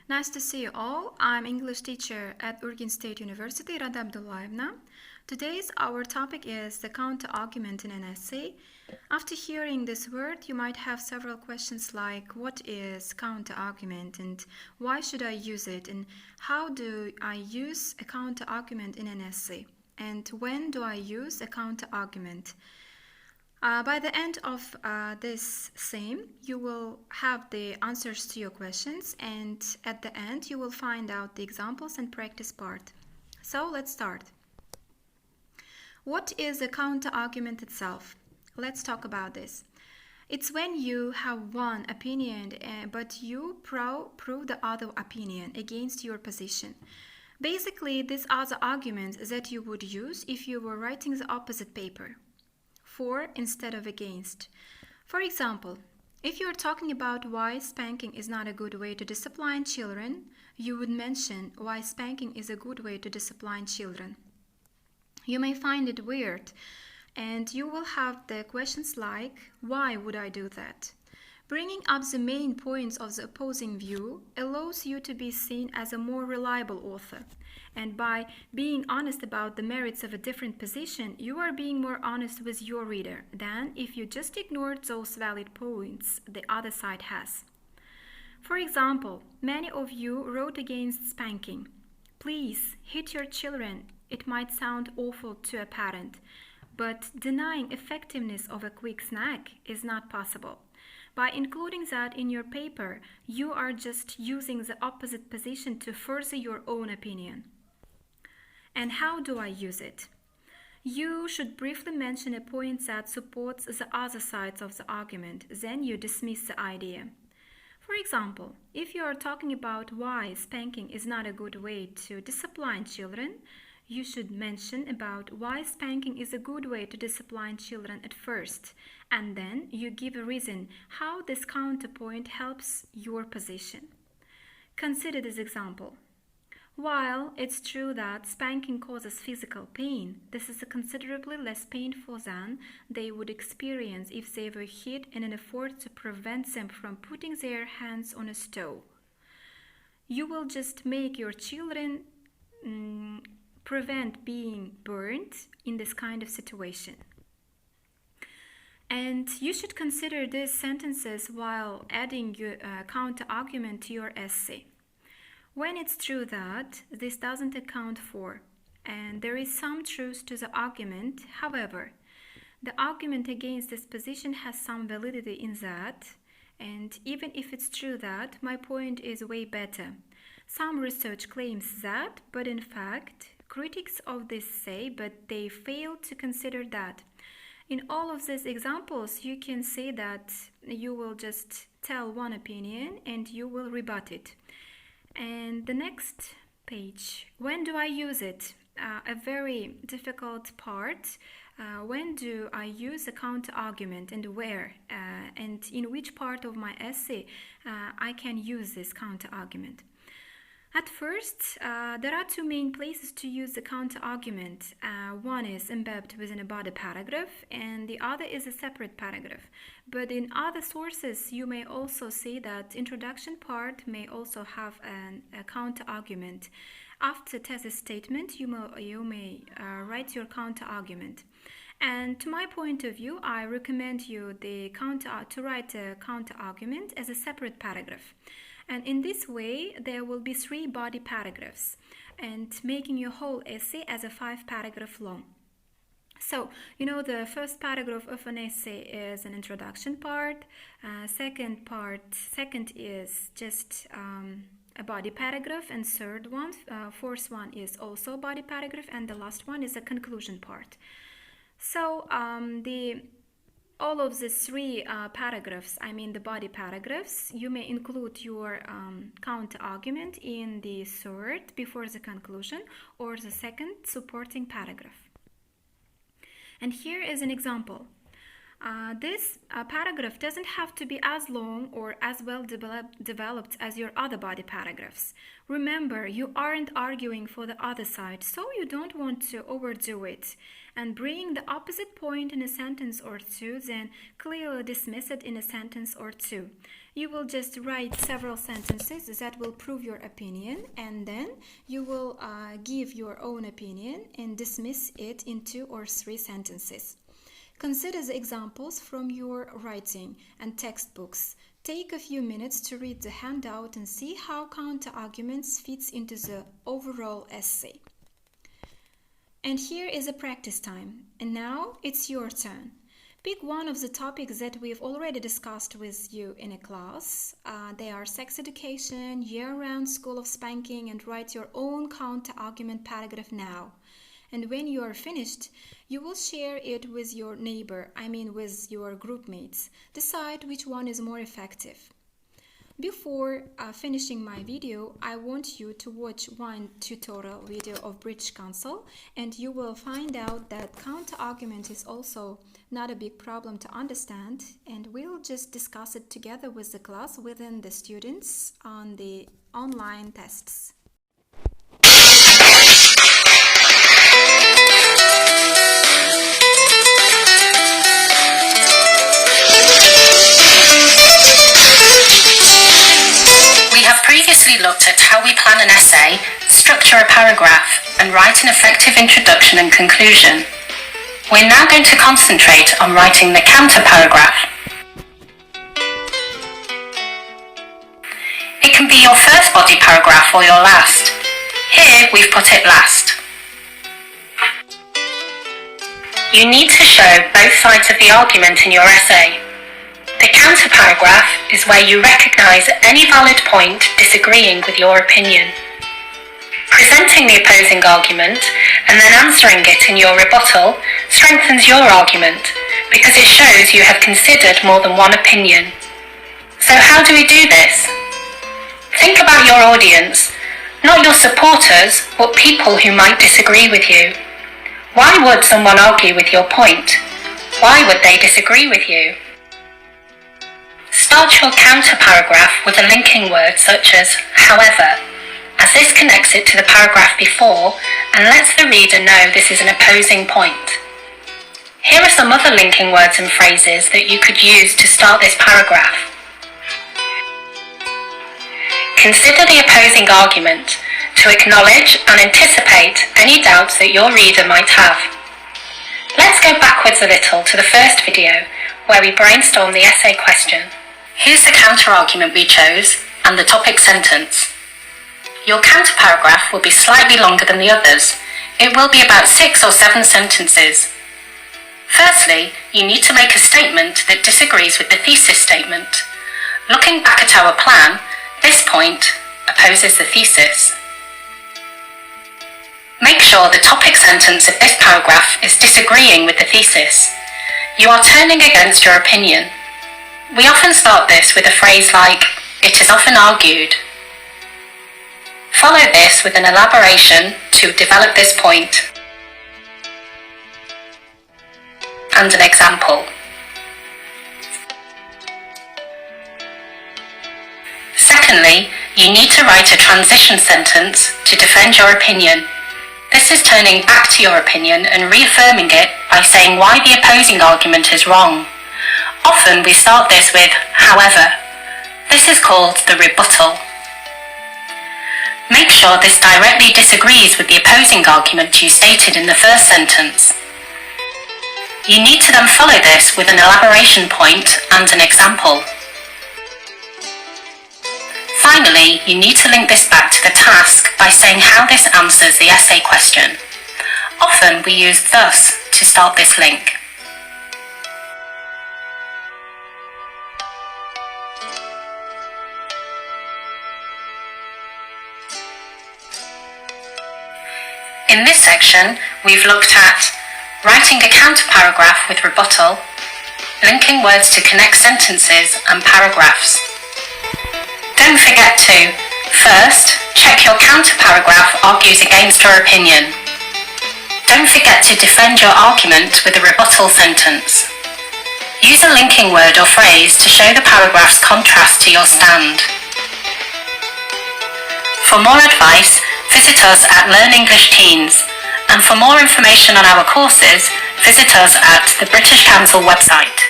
Nice to see you all. I'm English teacher at Urgen State University, Rada Abdullaevna. Today's our topic is the counter-argument in an essay. After hearing this word, you might have several questions like what is counter-argument and why should I use it and how do I use a counter-argument in an essay and when do I use a counter-argument. By the end of this same, you will have the answers to your questions, and at the end you will find out the examples and practice part. So let's start. What is a counter-argument itself? Let's talk about this. It's when you have one opinion, but you prove the other opinion against your position. Basically, these are the arguments that you would use if you were writing the opposite paper. For instead of against. For example, if you are talking about why spanking is not a good way to discipline children, you would mention why spanking is a good way to discipline children. You may find it weird, and you will have the questions like, why would I do that? Bringing up the main points of the opposing view allows you to be seen as a more reliable author. And by being honest about the merits of a different position, you are being more honest with your reader than if you just ignored those valid points the other side has. For example, many of you wrote against spanking. Please hit your children. It might sound awful to a parent, but denying effectiveness of a quick snack is not possible. By including that in your paper, you are just using the opposite position to further your own opinion. And how do I use it? You should briefly mention a point that supports the other sides of the argument, then you dismiss the idea. For example, if you are talking about why spanking is not a good way to discipline children, you should mention about why spanking is a good way to discipline children at first, and then you give a reason how this counterpoint helps your position. Consider this example. While it's true that spanking causes physical pain, this is considerably less painful than they would experience if they were hit in an effort to prevent them from putting their hands on a stove. You will just make your children prevent being burnt in this kind of situation. And you should consider these sentences while adding your counter-argument to your essay. When it's true that this doesn't account for, and there is some truth to the argument, however, the argument against this position has some validity in that, and even if it's true that, my point is way better. Some research claims that, but in fact, critics of this say, but they fail to consider that. In all of these examples, you can say that you will just tell one opinion and you will rebut it. And the next page, when do I use it? A very difficult part. When do I use a counter-argument and where? And in which part of my essay I can use this counter-argument? At first, there are two main places to use the counter-argument. One is embedded within a body paragraph and the other is a separate paragraph. But in other sources, you may also see that introduction part may also have a counter-argument. After thesis statement, you may write your counter-argument. And to my point of view, I recommend you to write a counter-argument as a separate paragraph. And in this way, there will be 3 body paragraphs and making your whole essay as a 5 paragraph long. So, the first paragraph of an essay is an introduction part. Second is just a body paragraph, and fourth one is also a body paragraph, and the last one is a conclusion part. So, all of the 3 paragraphs, the body paragraphs, you may include your counter-argument in the third before the conclusion or the second supporting paragraph. And here is an example. This paragraph doesn't have to be as long or as well developed as your other body paragraphs. Remember, you aren't arguing for the other side, so you don't want to overdo it and bring the opposite point in a sentence or two, then clearly dismiss it in a sentence or two. You will just write several sentences that will prove your opinion, and then you will give your own opinion and dismiss it in 2 or 3 sentences. Consider the examples from your writing and textbooks. Take a few minutes to read the handout and see how counter-arguments fits into the overall essay. And here is a practice time. And now it's your turn. Pick one of the topics that we've already discussed with you in a class. They are sex education, year-round school of spanking, and write your own counter-argument paragraph now. And when you are finished, you will share it with your neighbor, with your group mates. Decide which one is more effective. Before finishing my video, I want you to watch one tutorial video of British Council, and you will find out that counter-argument is also not a big problem to understand, and we'll just discuss it together with the class within the students on the online tests. Previously looked at how we plan an essay, structure a paragraph, and write an effective introduction and conclusion. We're now going to concentrate on writing the counter paragraph. It can be your first body paragraph or your last. Here we've put it last. You need to show both sides of the argument in your essay. The counter paragraph is where you recognise any valid point disagreeing with your opinion. Presenting the opposing argument and then answering it in your rebuttal strengthens your argument because it shows you have considered more than one opinion. So how do we do this? Think about your audience, not your supporters, but people who might disagree with you. Why would someone argue with your point? Why would they disagree with you? Start your counter paragraph with a linking word such as however, as this connects it to the paragraph before and lets the reader know this is an opposing point. Here are some other linking words and phrases that you could use to start this paragraph. Consider the opposing argument to acknowledge and anticipate any doubts that your reader might have. Let's go backwards a little to the first video where we brainstorm the essay question. Here's the counter-argument we chose and the topic sentence. Your counter-paragraph will be slightly longer than the others. It will be about 6 or 7 sentences. Firstly, you need to make a statement that disagrees with the thesis statement. Looking back at our plan, this point opposes the thesis. Make sure the topic sentence of this paragraph is disagreeing with the thesis. You are turning against your opinion. We often start this with a phrase like, it is often argued. Follow this with an elaboration to develop this point and an example. Secondly, you need to write a transition sentence to defend your opinion. This is turning back to your opinion and reaffirming it by saying why the opposing argument is wrong. Often we start this with, however. This is called the rebuttal. Make sure this directly disagrees with the opposing argument you stated in the first sentence. You need to then follow this with an elaboration point and an example. Finally, you need to link this back to the task by saying how this answers the essay question. Often we use thus to start this link. In this section, we've looked at writing a counter-paragraph with rebuttal, linking words to connect sentences and paragraphs. Don't forget to, first, check your counter-paragraph argues against your opinion. Don't forget to defend your argument with a rebuttal sentence. Use a linking word or phrase to show the paragraph's contrast to your stand. For more advice, visit us at Learn English Teens, and for more information on our courses, visit us at the British Council website.